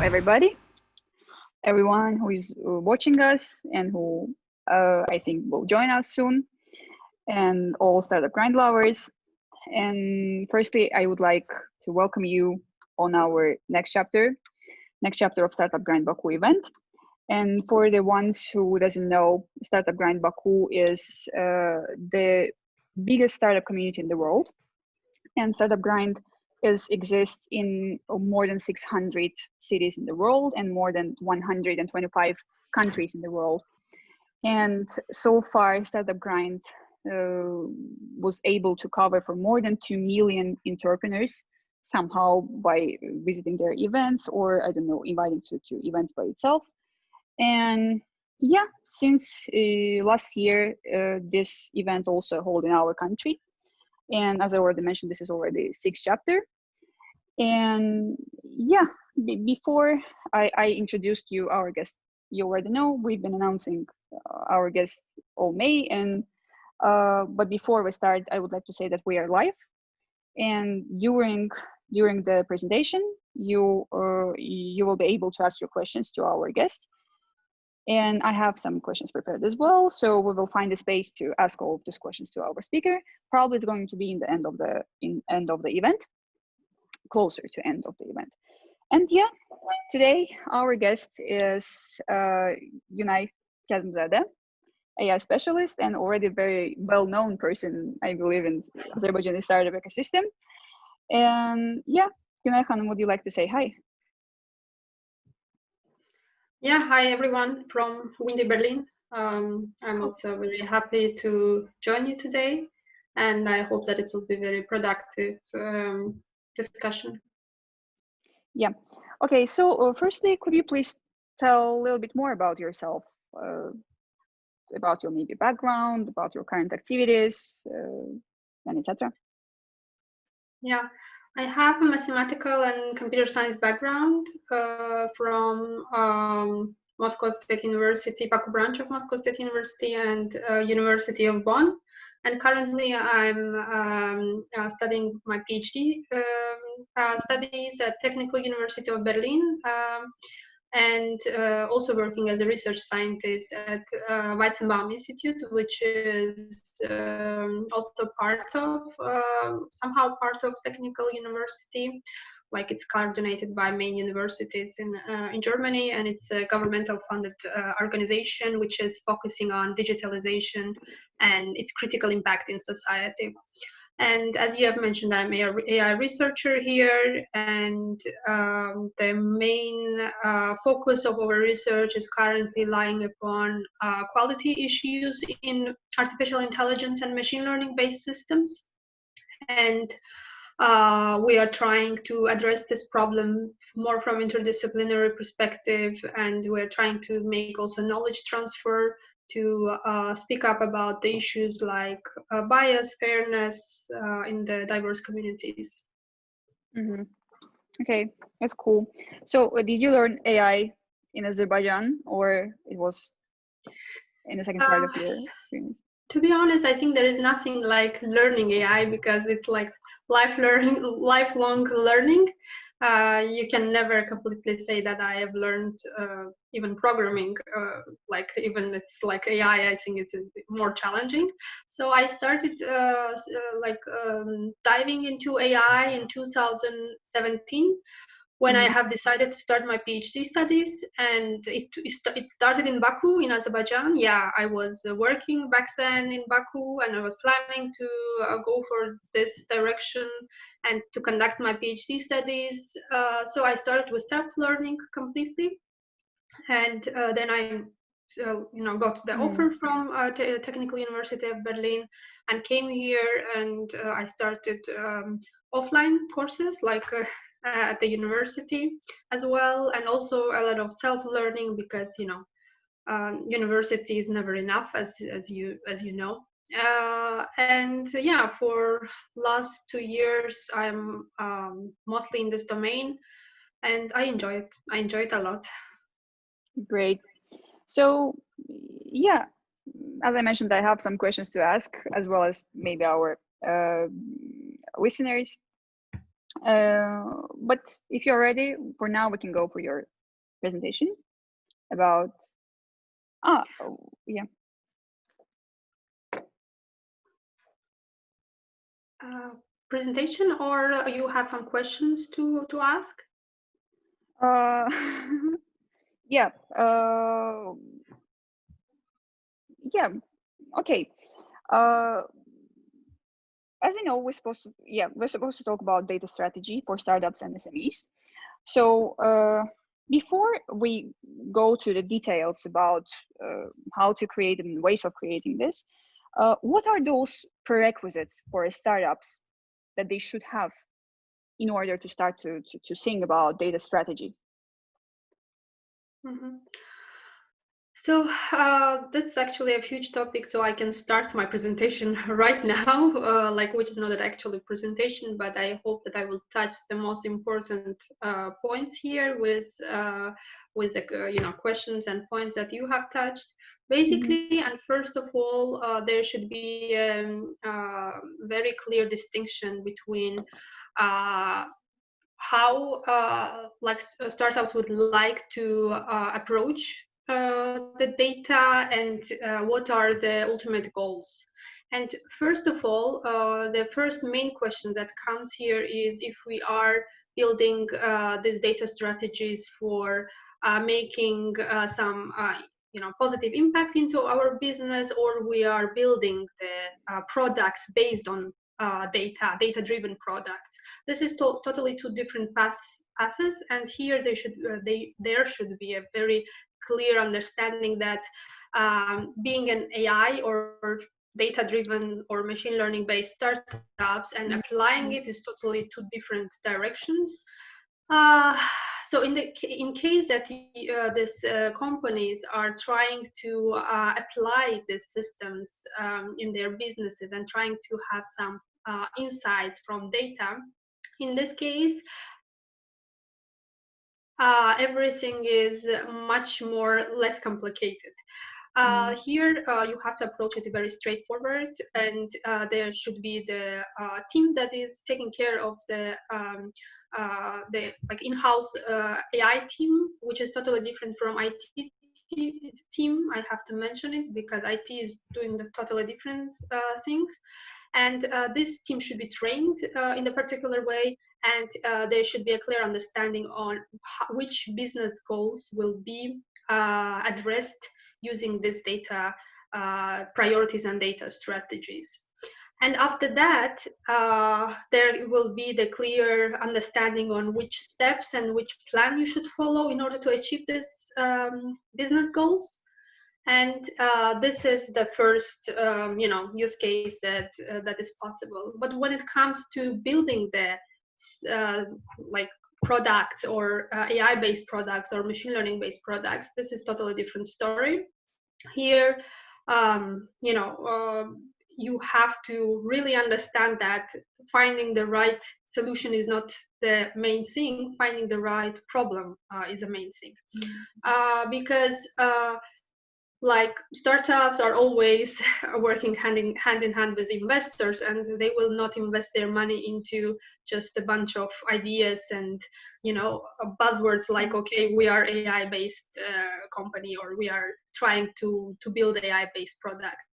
everybody, everyone who is watching us and who I think will join us soon, and all Startup Grind lovers. And firstly, I would like to welcome you on our next chapter of Startup Grind Baku event. And for the ones who doesn't know, Startup Grind Baku is the biggest startup community in the world. And Startup Grind exists in more than 600 cities in the world and more than 125 countries in the world. And so far, Startup Grind was able to cover for more than 2 million entrepreneurs somehow by visiting their events or, I don't know, inviting to events by itself. And yeah, since last year, this event also held in our country. And as I already mentioned, this is already the 6th chapter. And yeah, before I introduced you our guest, you already know we've been announcing our guest all May. And but before we start, I would like to say that we are live. And during the presentation, you will be able to ask your questions to our guest. And I have some questions prepared as well. So we will find a space to ask all of these questions to our speaker. Probably it's going to be in the end of the event, closer to end of the event. And yeah, today our guest is Gunay Kazimzade, AI specialist and already very well-known person, I believe, in Azerbaijani startup ecosystem. And yeah, Gunay Hanım, would you like to say hi? Yeah, hi everyone from windy Berlin. I'm also very happy to join you today, and I hope that it will be very productive discussion. Yeah. Okay. So firstly, could you please tell a little bit more about yourself, about your maybe background, about your current activities, and etc. Yeah. I have a mathematical and computer science background from Moscow State University, Baku branch of Moscow State University, and University of Bonn. And currently, I'm studying my PhD studies at Technical University of Berlin, and also working as a research scientist at Weizenbaum Institute, which is also somehow part of Technical University. Like it's coordinated by main universities in Germany, and it's a governmental funded organization which is focusing on digitalization and its critical impact in society. And as you have mentioned, I'm an AI researcher here, and the main focus of our research is currently lying upon quality issues in artificial intelligence and machine learning based systems. And we are trying to address this problem more from interdisciplinary perspective, and we're trying to make also knowledge transfer to speak up about the issues like bias, fairness in the diverse communities. Mm-hmm. Okay, that's cool. So did you learn AI in Azerbaijan, or it was in the second part of your experience? To be honest, I think there is nothing like learning AI because it's like lifelong learning. You can never completely say that I have learned even programming, like even it's like AI, I think it's more challenging. So I started diving into AI in 2017 when I have decided to start my PhD studies, and it started in Baku in Azerbaijan. Yeah, I was working back then in Baku, and I was planning to go for this direction and to conduct my PhD studies. So I started with self-learning completely, and then I got the offer from Technical University of Berlin and came here, and I started offline courses like at the university as well, and also a lot of self-learning because university is never enough, as you know. And yeah, for last 2 years I'm mostly in this domain, and I enjoy it a lot. Great. So yeah, as I mentioned, I have some questions to ask, as well as maybe our listeners. But if you're ready, for now, we can go for your presentation about, yeah. Presentation, or you have some questions to ask? Yeah. Yeah. Okay. As you know, we're supposed to talk about data strategy for startups and SMEs. So before we go to the details about how to create and ways of creating this, what are those prerequisites for startups that they should have in order to start to think about data strategy? Mm-hmm. So that's actually a huge topic. So I can start my presentation right now, which is not an actually presentation, but I hope that I will touch the most important points here with questions and points that you have touched. Basically, and first of all, there should be a very clear distinction between how startups would like to approach the data, and what are the ultimate goals. And first of all, the first main question that comes here is if we are building these data strategies for making some positive impact into our business, or we are building the products based on data-driven products. This is totally two different passes, and here there should be a very clear understanding that being an AI or data-driven or machine learning-based startups and applying it is totally two different directions. So in case that these companies are trying to apply these systems in their businesses and trying to have some insights from data, in this case, everything is much more less complicated. Here you have to approach it very straightforward, and there should be the team that is taking care of the in-house AI team, which is totally different from IT team. I have to mention it because IT is doing the totally different things, and this team should be trained in a particular way, and there should be a clear understanding on which business goals will be addressed using this data priorities and data strategies. And after that, there will be the clear understanding on which steps and which plan you should follow in order to achieve this business goals. And this is the first, use case that is possible. But when it comes to building the products or AI-based products or machine learning-based products, this is totally different story. Here, you have to really understand that finding the right solution is not the main thing. Finding the right problem is the main thing, because startups are always working hand in hand with investors, and they will not invest their money into just a bunch of ideas and buzzwords like, okay, we are AI based company, or we are trying to build AI based products.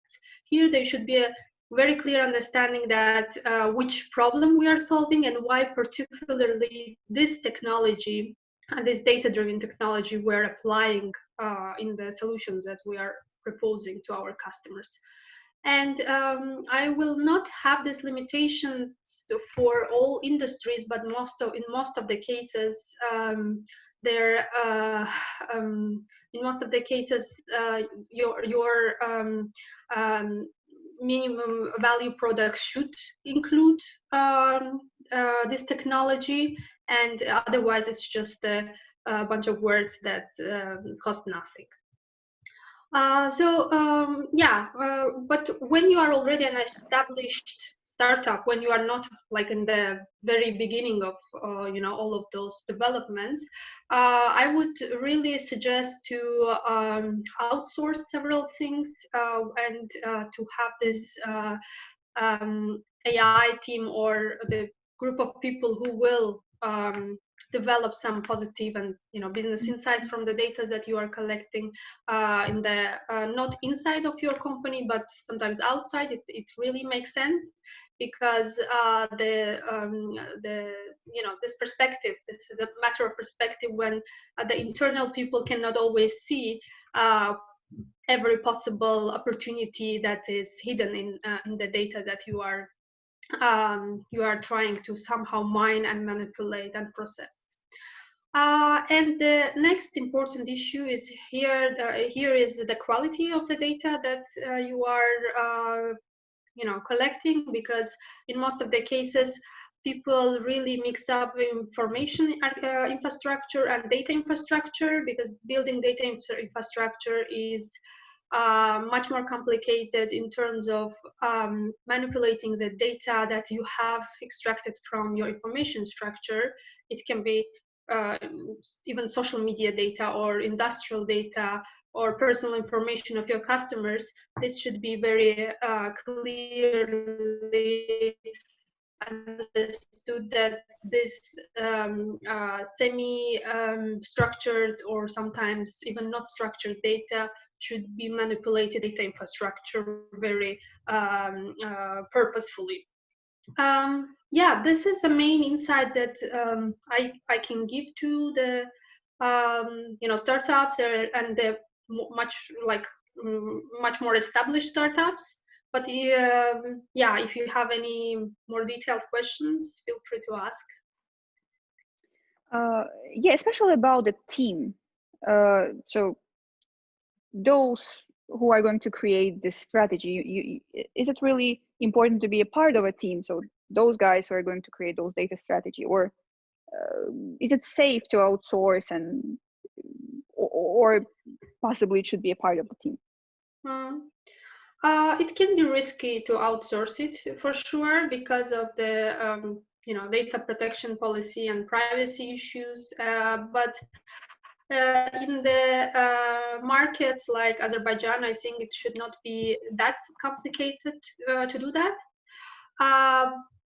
Here there should be a very clear understanding that which problem we are solving and why particularly this technology, this data-driven technology, we're applying in the solutions that we are proposing to our customers. And I will not have these limitations for all industries, but in most of the cases, in most of the cases, your minimum value products should include this technology, and otherwise it's just a bunch of words that cost nothing. But when you are already an established startup, when you are not like in the very beginning of all of those developments, I would really suggest to outsource several things and to have this AI team or the group of people who will develop some positive and business insights from the data that you are collecting in the not inside of your company but sometimes outside. It really makes sense because this perspective, this is a matter of perspective when the internal people cannot always see every possible opportunity that is hidden in the data that you are trying to somehow mine and manipulate and process. And the next important issue is here. Here is the quality of the data that you are, collecting, because in most of the cases, people really mix up information infrastructure and data infrastructure, because building data infrastructure is much more complicated in terms of manipulating the data that you have extracted from your information structure. It can be even social media data or industrial data or personal information of your customers. This should be very clearly understood that this semi-structured or sometimes even not structured data should be manipulated data infrastructure very purposefully. Yeah, this is the main insight that I can give to the startups and the much more established startups. But yeah, if you have any more detailed questions, feel free to ask. Yeah, especially about the team. So those who are going to create this strategy, is it really important to be a part of a team? So those guys who are going to create those data strategy, or is it safe to outsource, and or possibly it should be a part of the team? It can be risky to outsource it for sure because of the data protection policy and privacy issues. But in the markets like Azerbaijan, I think it should not be that complicated to do that.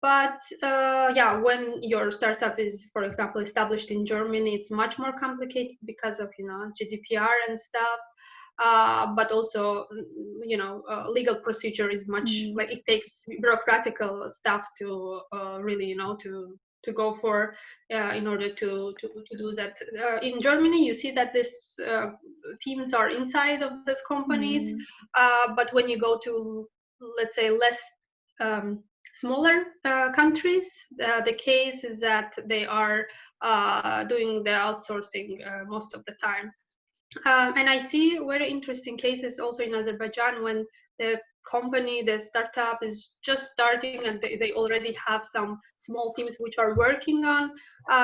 But yeah, when your startup is, for example, established in Germany, it's much more complicated because of GDPR and stuff. But also, legal procedure is much like it takes bureaucratical stuff to really, to go for in order to do that. In Germany, you see that this teams are inside of these companies, but when you go to, let's say, less smaller countries, the case is that they are doing the outsourcing most of the time. And I see very interesting cases also in Azerbaijan when the company, the startup is just starting and they already have some small teams which are working on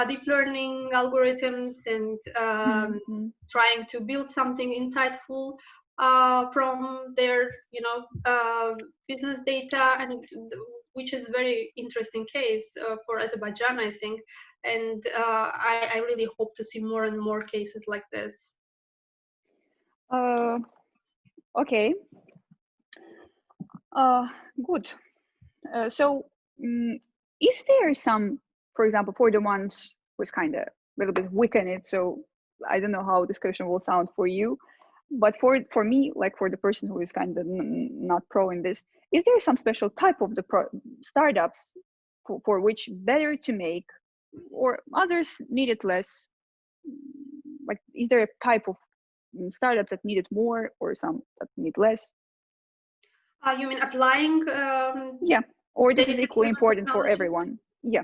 deep learning algorithms and trying to build something insightful from their business data, and which is very interesting case for Azerbaijan, I think. And I really hope to see more and more cases like this. Okay. Good. So is there some, for example, for the ones who's kind of a little bit weak in it, so I don't know how this question will sound for you, but for me, like for the person who is kind of not pro in this, is there some special type of the startups for which better to make, or others need it less? Like, is there a type of startups that need it more or some that need less? You mean applying? Yeah, or this is equally important for everyone. Yeah.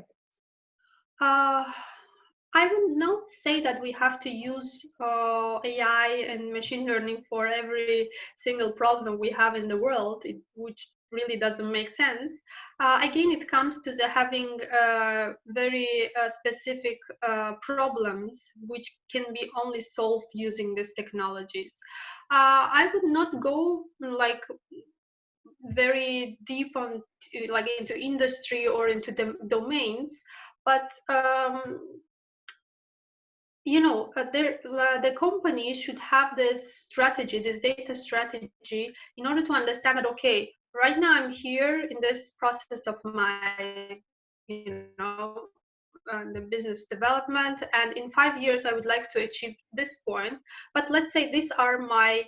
I would not say that we have to use AI and machine learning for every single problem we have in the world, which really doesn't make sense. Again, it comes to the having very specific problems which can be only solved using these technologies. I would not go like very deep on like into industry or into the domains, but the company should have this strategy, this data strategy, in order to understand that, okay, right now I'm here in this process of my the business development, and in 5 years I would like to achieve this point. But let's say these are my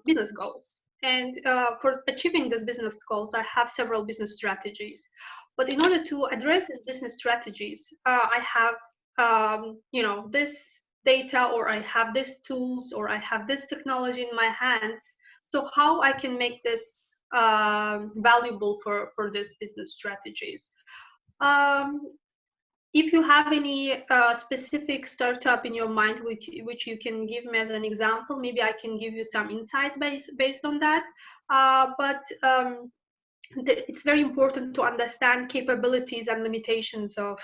business goals, and for achieving these business goals I have several business strategies. But in order to address these business strategies, I have this data, or I have these tools, or I have this technology in my hands. So how I can make this valuable for these business strategies? If you have any specific startup in your mind which you can give me as an example, maybe I can give you some insight based on that. But it's very important to understand capabilities and limitations of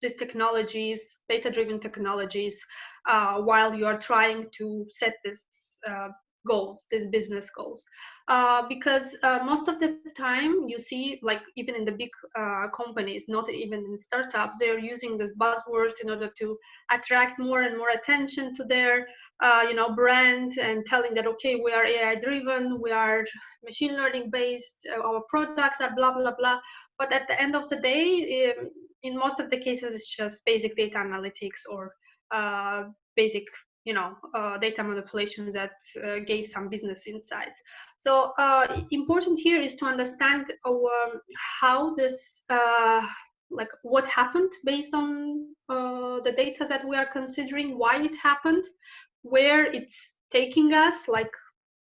these technologies, data-driven technologies, while you are trying to set this goals, these business goals. Because most of the time you see, like even in the big companies, not even in startups, they're using this buzzword in order to attract more and more attention to their brand, and telling that, okay, we are AI driven, we are machine learning based, our products are blah blah blah. But at the end of the day, in most of the cases, it's just basic data analytics, or basic data manipulations that gave some business insights. So important here is to understand how this like what happened based on the data that we are considering, why it happened, where it's taking us, like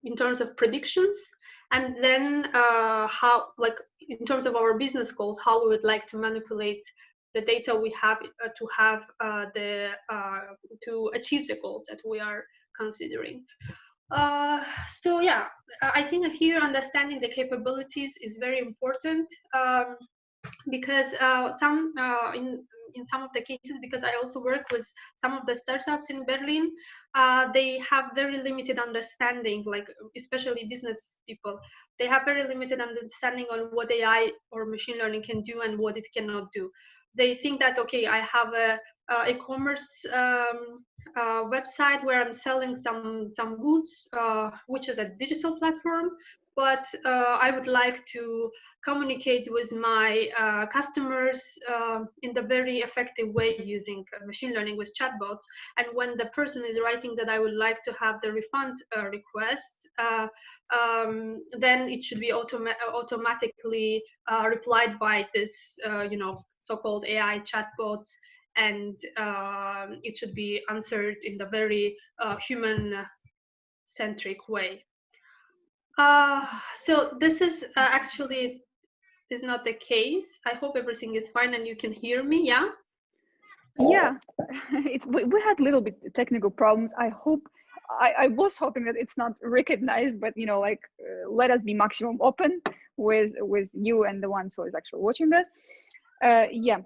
in terms of predictions, and then how, like in terms of our business goals, how we would like to manipulate the data we have to achieve the goals that we are considering. So yeah, I think here understanding the capabilities is very important, because in some of the cases, because I also work with some of the startups in Berlin, they have very limited understanding, like especially business people, they have very limited understanding on what AI or machine learning can do and what it cannot do. They think that, okay, I have a e-commerce website where I'm selling some goods, which is a digital platform, but I would like to communicate with my customers in the very effective way using machine learning with chatbots. And when the person is writing that I would like to have the refund request, then it should be automatically replied by this, so-called AI chatbots, and it should be answered in the very human-centric way. So this is actually is not the case. I hope everything is fine and you can hear me. Yeah. Yeah, we had a little bit technical problems. I was hoping that it's not recognized, but let us be maximum open with you and the ones who is actually watching us. Yeah.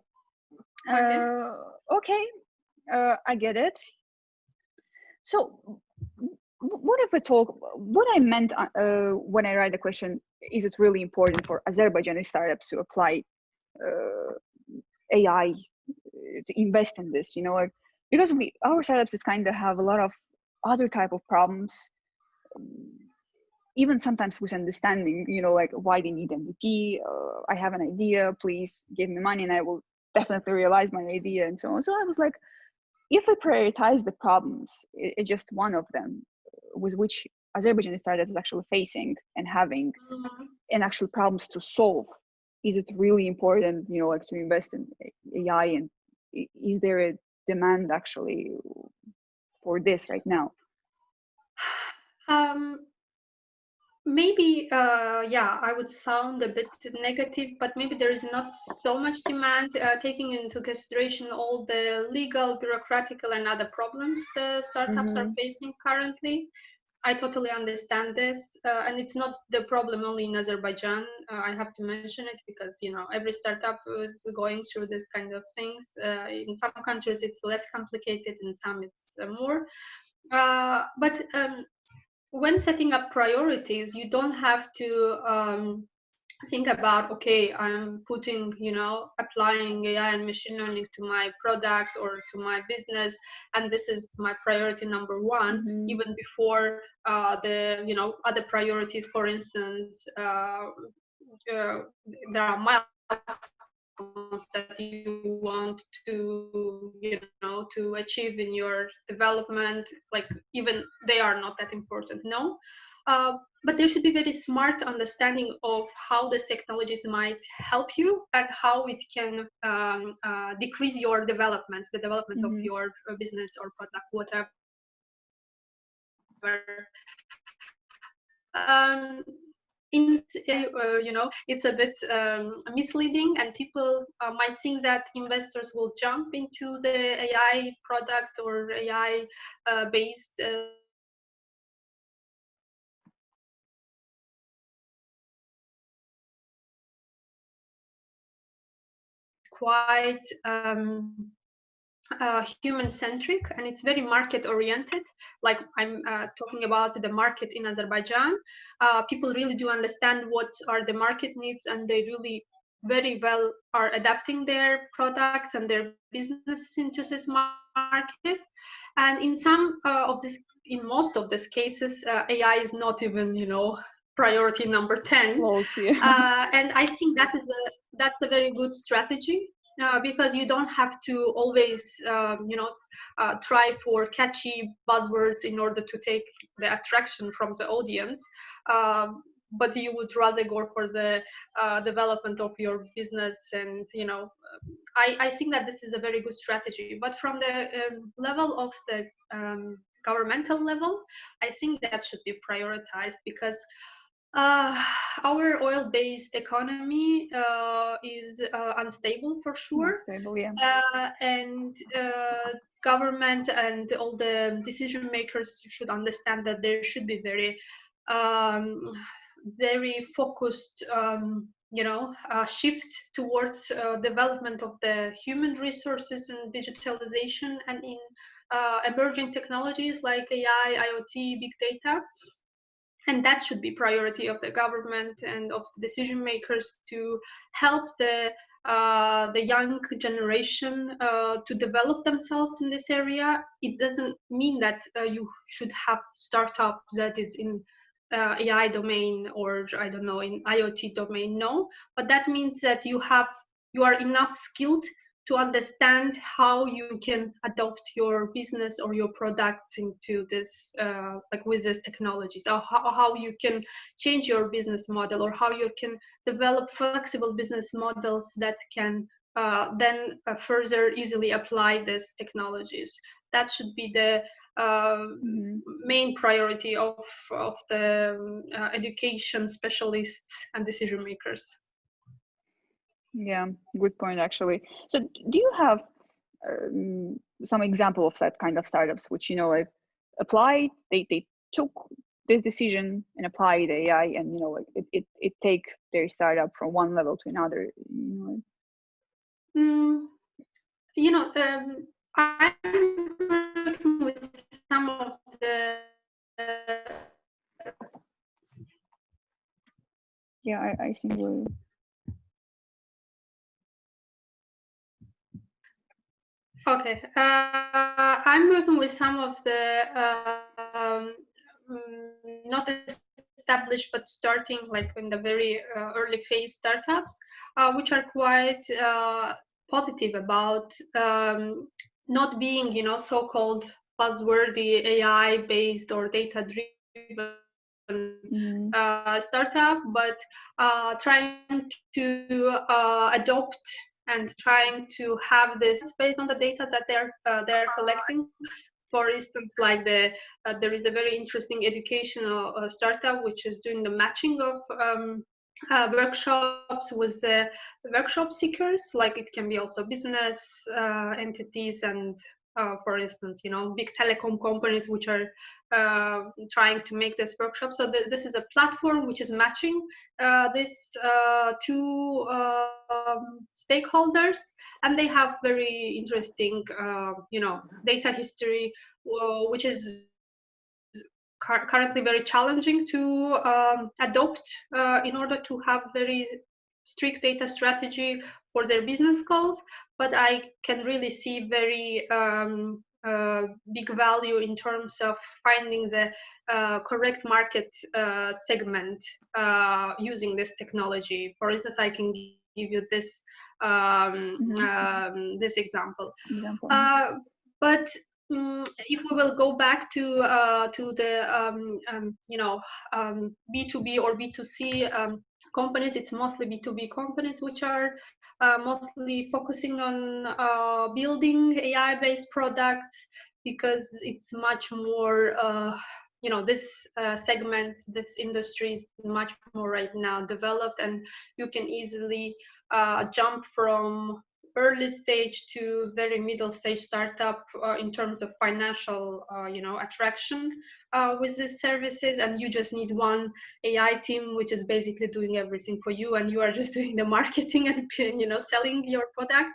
Okay. I get it. So what if we talk, what I meant when I write the question, is it really important for Azerbaijani startups to apply AI, to invest in this, because our startups is kind of have a lot of other type of problems, even sometimes with understanding, like why they need MVP. I have an idea, please give me money and I will definitely realize my idea, and so on. So I was like, if we prioritize the problems, it's just one of them with which Azerbaijani startups is actually facing and having, and actual problems to solve. Is it really important, like to invest in AI, and is there a demand actually for this right now? Maybe, yeah, I would sound a bit negative, but maybe there is not so much demand, taking into consideration all the legal, bureaucratical, and other problems the startups are facing currently. I totally understand this, and it's not the problem only in Azerbaijan. I have to mention it because every startup is going through this kind of things. In some countries it's less complicated, in some it's more. But when setting up priorities, you don't have to think about, okay, I'm putting, applying AI and machine learning to my product or to my business, and this is my priority number one, even before the, other priorities. For instance, there are that you want to, to achieve in your development, like even they are not that important, no. But there should be very smart understanding of how these technologies might help you and how it can decrease your development, the development of your business or product, whatever. It's a bit misleading, and people might think that investors will jump into the AI product or AI based quite human-centric, and it's very market-oriented. Like I'm talking about the market in Azerbaijan. People really do understand what are the market needs, and they really very well are adapting their products and their businesses into this market. And in in most of these cases, AI is not even, priority number 10. And I think that's a very good strategy. Because you don't have to always, try for catchy buzzwords in order to take the attraction from the audience, but you would rather go for the development of your business. And I think that this is a very good strategy. But from the level of the governmental level, I think that should be prioritized, because our oil-based economy is unstable for sure. Unstable, yeah. And government and all the decision makers should understand that there should be very, very focused, shift towards development of the human resources and digitalization, and in emerging technologies like AI, IoT, big data. And that should be priority of the government and of the decision makers, to help the young generation to develop themselves in this area. It doesn't mean that you should have startup that is in AI domain, or I don't know, in IoT domain. No, but that means that you are enough skilled to understand how you can adopt your business or your products into this, like with this technologies, or how you can change your business model, or how you can develop flexible business models that can then further easily apply these technologies. That should be the main priority of the education specialists and decision makers. Yeah, good point, actually. So do you have some example of that kind of startups which, like applied, they took this decision and applied AI, and it take their startup from one level to another? I'm working with some of the yeah, I think we're... Okay, I'm working with some of the not established but starting, like in the very early phase startups, which are quite positive about not being, so-called buzzwordy AI based or data driven startup, but trying to adopt and trying to have this based on the data that they're collecting. For instance, like there is a very interesting educational startup which is doing the matching of workshops with the workshop seekers. Like it can be also business entities and for instance, big telecom companies which are trying to make this workshop. So this is a platform which is matching these two stakeholders, and they have very interesting, data history, which is currently very challenging to adopt in order to have very strict data strategy for their business goals. But I can really see very big value in terms of finding the correct market segment using this technology. For instance, I can give you this this example. But if we will go back to the B2B or B2C companies, it's mostly B2B companies which are mostly focusing on building AI-based products, because it's much more this segment, this industry is much more right now developed, and you can easily jump from early stage to very middle stage startup in terms of financial attraction with these services, and you just need one AI team which is basically doing everything for you, and you are just doing the marketing and selling your product.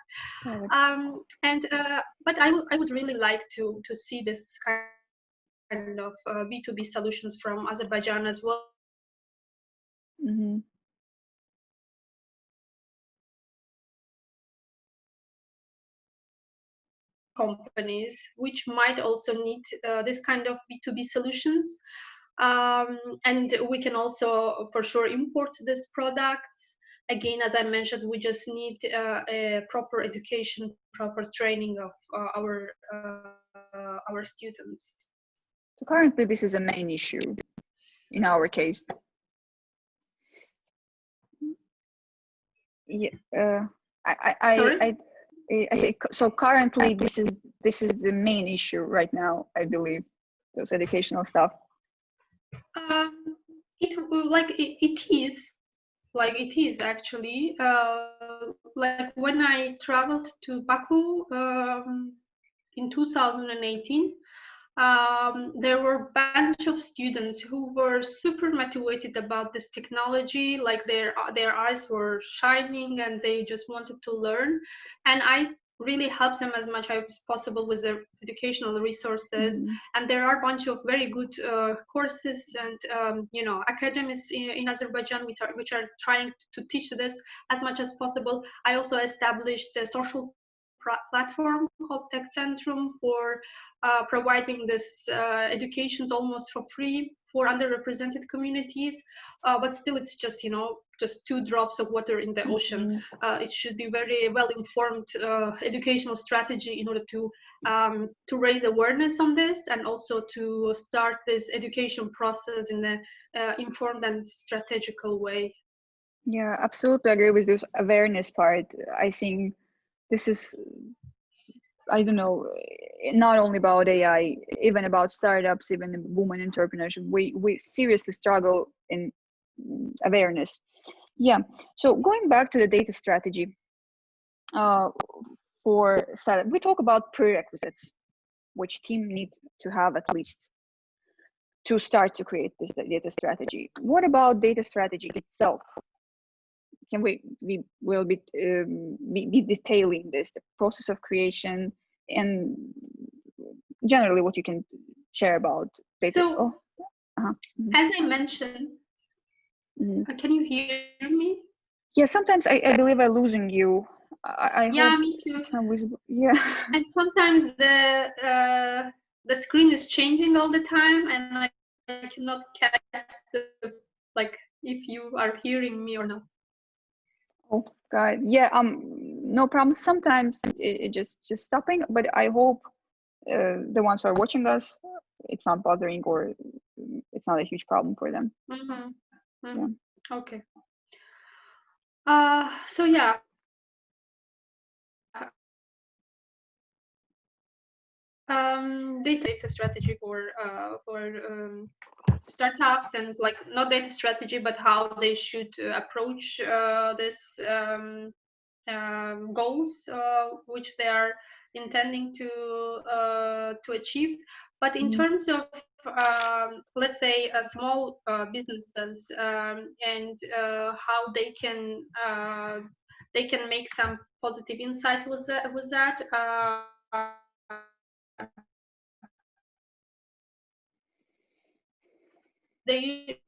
But I would really like to see this kind of B2B solutions from Azerbaijan as well. Companies which might also need this kind of B2B solutions, and we can also for sure import these products. Again, as I mentioned, we just need a proper education, proper training of our students. So currently, this is a main issue in our case. Yeah, I say, so currently this is the main issue right now, I believe, those educational stuff. It is actually like when I traveled to Baku in 2018. There were a bunch of students who were super motivated about this technology, like their eyes were shining and they just wanted to learn, and I really helped them as much as possible with their educational resources. And there are a bunch of very good courses and academies in Azerbaijan which are trying to teach this as much as possible. I also established a social platform called Tech Centrum for providing this educations almost for free for underrepresented communities, but still it's just just 2 drops of water in the ocean. It should be very well informed educational strategy in order to raise awareness on this, and also to start this education process in an informed and strategical way. Yeah, absolutely agree with this awareness part. I think this is, I don't know, not only about AI, even about startups, even women entrepreneurship. We seriously struggle in awareness. Yeah. So going back to the data strategy for startup, we talk about prerequisites, which team need to have at least to start to create this data strategy. What about data strategy itself? Can we will be detailing this, the process of creation, and generally what you can share about data? So, as I mentioned, can you hear me? Yeah, sometimes I believe I'm losing you. I hope me too. It's not visible. Yeah. And sometimes the screen is changing all the time, and I cannot catch if you are hearing me or not. Oh God, yeah. No problem. Sometimes it just stopping, but I hope the ones who are watching us, it's not bothering or it's not a huge problem for them. Yeah. Okay. So yeah. Data strategy for startups, and not data strategy, but how they should approach this goals which they are intending to achieve. But in terms of let's say small businesses and how they can make some positive insights with that. They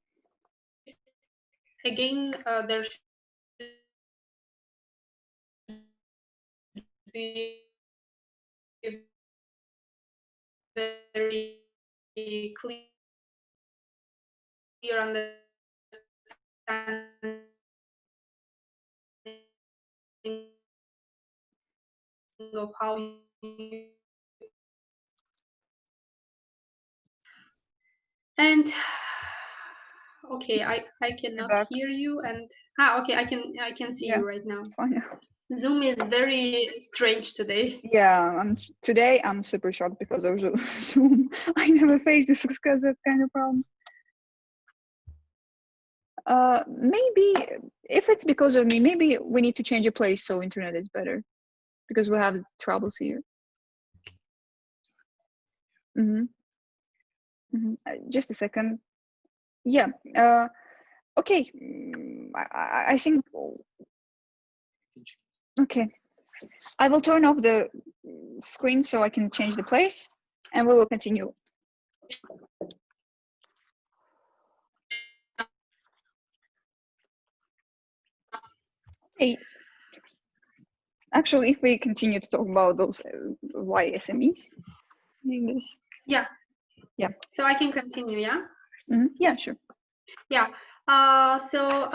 again there should be very clear understanding of how you and okay, I cannot hear you, and okay, I can see you right now. Fine. Zoom is very strange today. Yeah, today I'm super shocked because of Zoom. I never faced this kind of problems. Maybe if it's because of me, maybe we need to change a place so internet is better, because we have troubles here. Just a second. Yeah. Okay. I think. Okay. I will turn off the screen so I can change the place, and we will continue. Hey, actually, if we continue to talk about those why SMEs, yeah, yeah. So I can continue, yeah. Yeah, sure. Yeah. So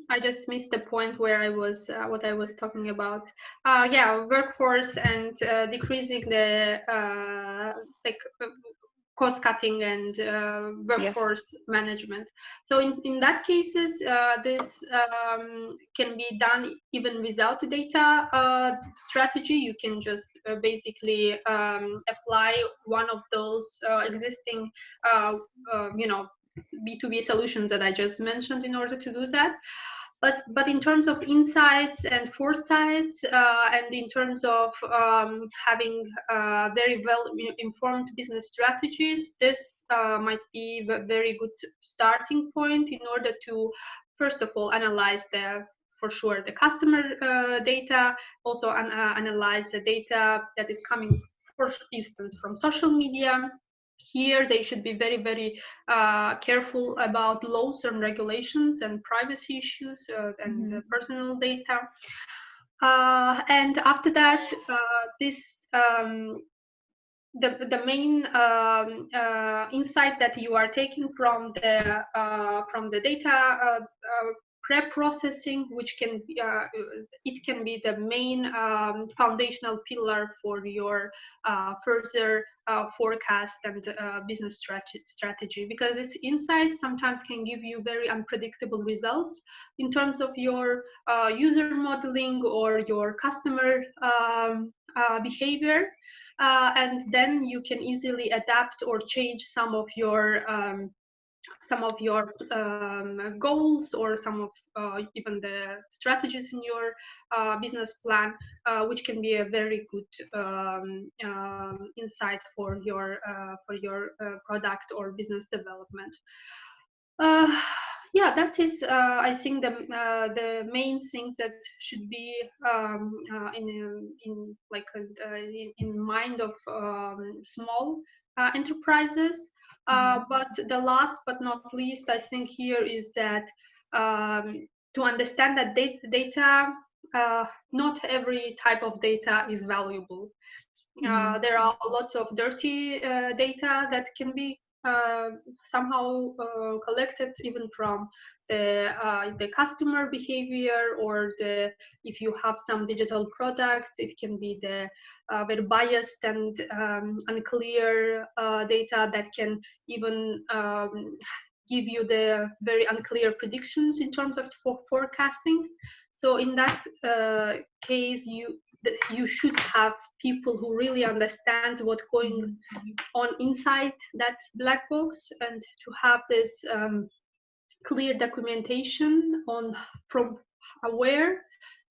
I just missed the point where I was, what I was talking about. Yeah, workforce and decreasing the like cost cutting and workforce management. So in that cases, this can be done even without a data strategy. You can just basically apply one of those existing, you know, B2B solutions that I just mentioned in order to do that. But in terms of insights and foresights, and in terms of having very well informed business strategies, this might be a very good starting point in order to, first of all, analyze for sure the customer data, also analyze the data that is coming, for instance, from social media. Here, they should be very, very careful about laws and regulations and privacy issues and personal data. And after that, the main insight that you are taking from the data pre-processing, which can be, it can be the main foundational pillar for your further forecast and business strategy, because this insight sometimes can give you very unpredictable results in terms of your user modeling or your customer behavior. And then you can easily adapt or change some of your goals or some of even the strategies in your business plan, which can be a very good insight for your product or business development. Yeah, that is, I think, the main things that should be in mind of small enterprises. But the last but not least, I think here is that to understand that data, not every type of data is valuable. There are lots of dirty data that can be somehow collected even from the customer behavior, or if you have some digital products, it can be the very biased and unclear data that can even give you the very unclear predictions in terms of forecasting. So in that case, you should have people who really understand what's going on inside that black box, and to have this clear documentation from where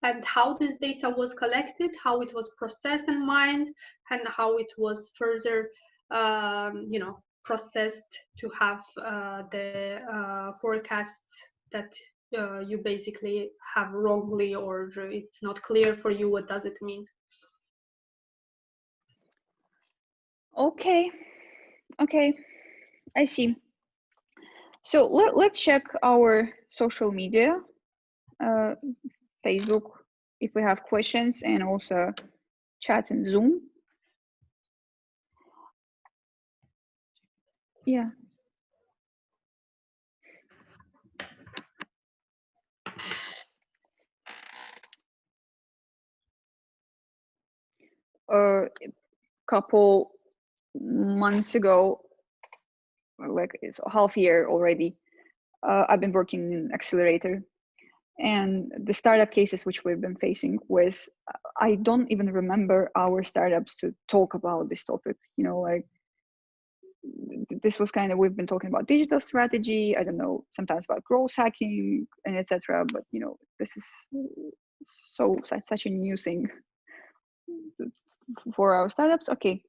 and how this data was collected, how it was processed and mined, and how it was further processed to have the forecasts that you basically have wrongly, or it's not clear for you what does it mean. Okay, I see. So let's check our social media, Facebook, if we have questions, and also chat and Zoom. Yeah. a couple months ago, like it's a half year already, I've been working in accelerator, and the startup cases which we've been facing was, I don't even remember our startups to talk about this topic, like this was kind of, we've been talking about digital strategy, I don't know, sometimes about growth hacking and etc. But this is such a new thing for our startups. Okay,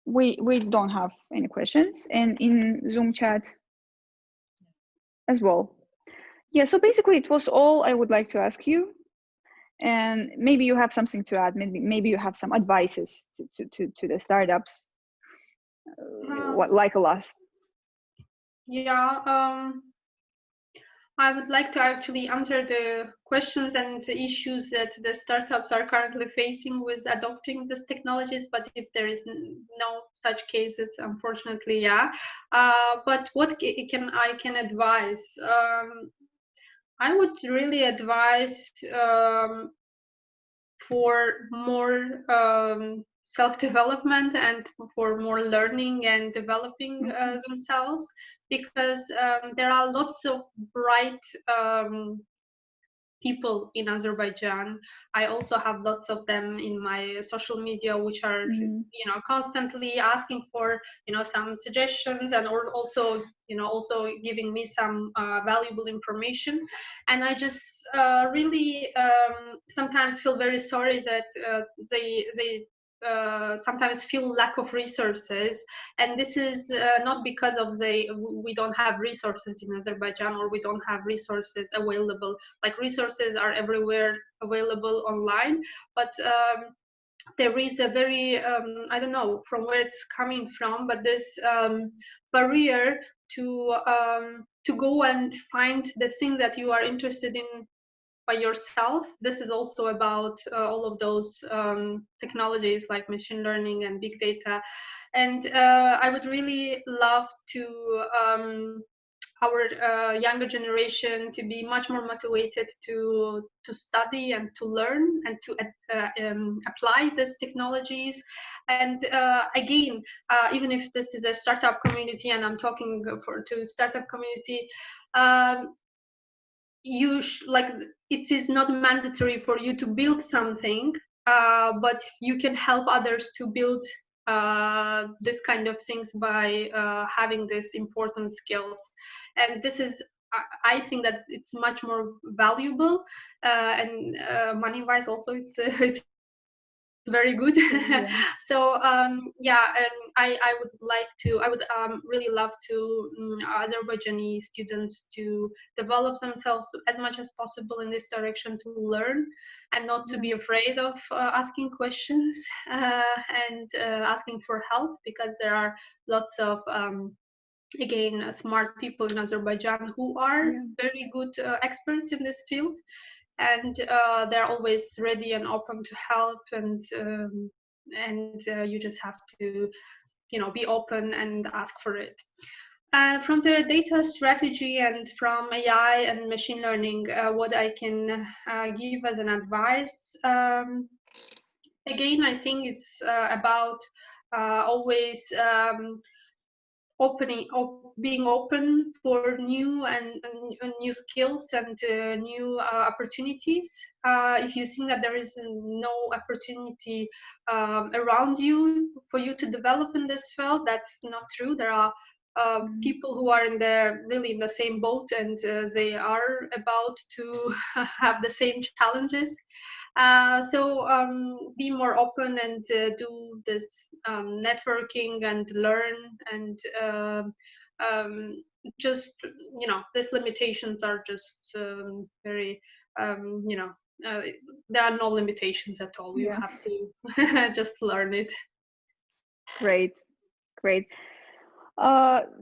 we don't have any questions, and in Zoom chat as well. Yeah, so basically it was all I would like to ask you, and maybe you have something to add. Maybe you have some advices to the startups, like us. Yeah, I would like to actually answer the questions and the issues that the startups are currently facing with adopting these technologies, but if there is no such cases, unfortunately, yeah. But what I can advise? I would really advise for more self-development and for more learning and developing themselves, because there are lots of bright people in Azerbaijan. I also have lots of them in my social media, which are constantly asking for some suggestions, and also also giving me some valuable information. And I just really sometimes feel very sorry that they sometimes feel lack of resources, and this is not because of we don't have resources in Azerbaijan, or we don't have resources available. Like, resources are everywhere available online, but there is a very I don't know from where it's coming from, but this barrier to go and find the thing that you are interested in by yourself. This is also about all of those technologies like machine learning and big data. And I would really love to our younger generation to be much more motivated to study and to learn and to apply these technologies. And again, even if this is a startup community, and I'm talking to startup community, it is not mandatory for you to build something, but you can help others to build this kind of things by having these important skills. And this is, I think that it's much more valuable, and money-wise also it's very good. So yeah, and I would really love to Azerbaijani students to develop themselves as much as possible in this direction, to learn and not to be afraid of asking questions and asking for help, because there are lots of again smart people in Azerbaijan who are very good experts in this field, and they're always ready and open to help, and you just have to be open and ask for it. From the data strategy and from AI and machine learning, what I can give as an advice, again, I think it's about always being open for new and new skills and new opportunities. If you think that there is no opportunity around you for you to develop in this field, that's not true. There are people who are really in the same boat, and they are about to have the same challenges. So be more open and do this networking and learn, and just these limitations are just very there are no limitations at all. You have to just learn it. Great.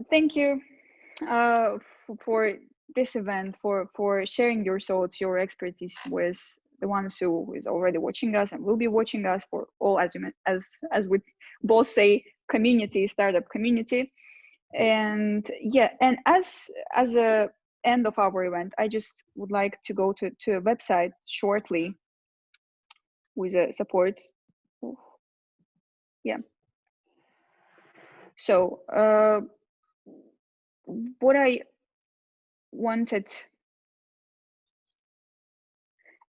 Thank you for this event, for sharing your thoughts, your expertise with the ones who is already watching us and will be watching us, for all, as we both say, startup community. And yeah, and as a end of our event, I just would like to go to a website shortly with a support Yeah. So what I wanted,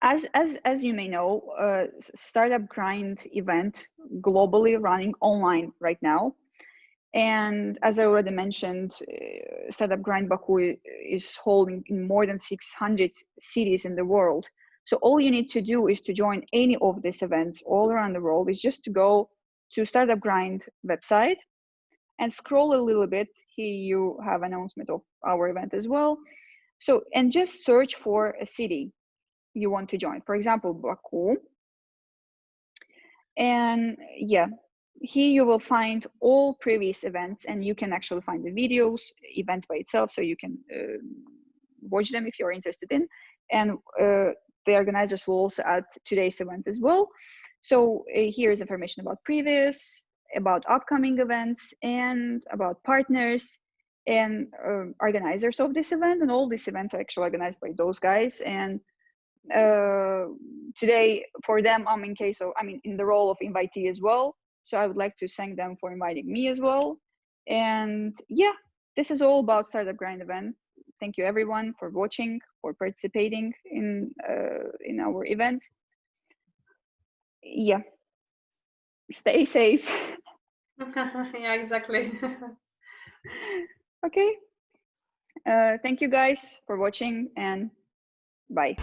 as you may know, Startup Grind event globally running online right now. And as I already mentioned, Startup Grind Baku is holding in more than 600 cities in the world. So all you need to do is to join any of these events all around the world. Is just to go to Startup Grind website and scroll a little bit. Here you have announcement of our event as well. So, and just search for a city you want to join. For example, Baku. And yeah, here you will find all previous events, and you can actually find the videos, events by itself, so you can watch them if you're interested in. And the organizers will also add today's event as well. So here's information about previous, about upcoming events, and about partners and organizers of this event. And all these events are actually organized by those guys. And today for them, I'm in the role of invitee as well. So I would like to thank them for inviting me as well. And yeah, this is all about Startup Grind event. Thank you everyone for watching, for participating in our event. Yeah, stay safe. Yeah, exactly. Okay. Thank you guys for watching, and bye.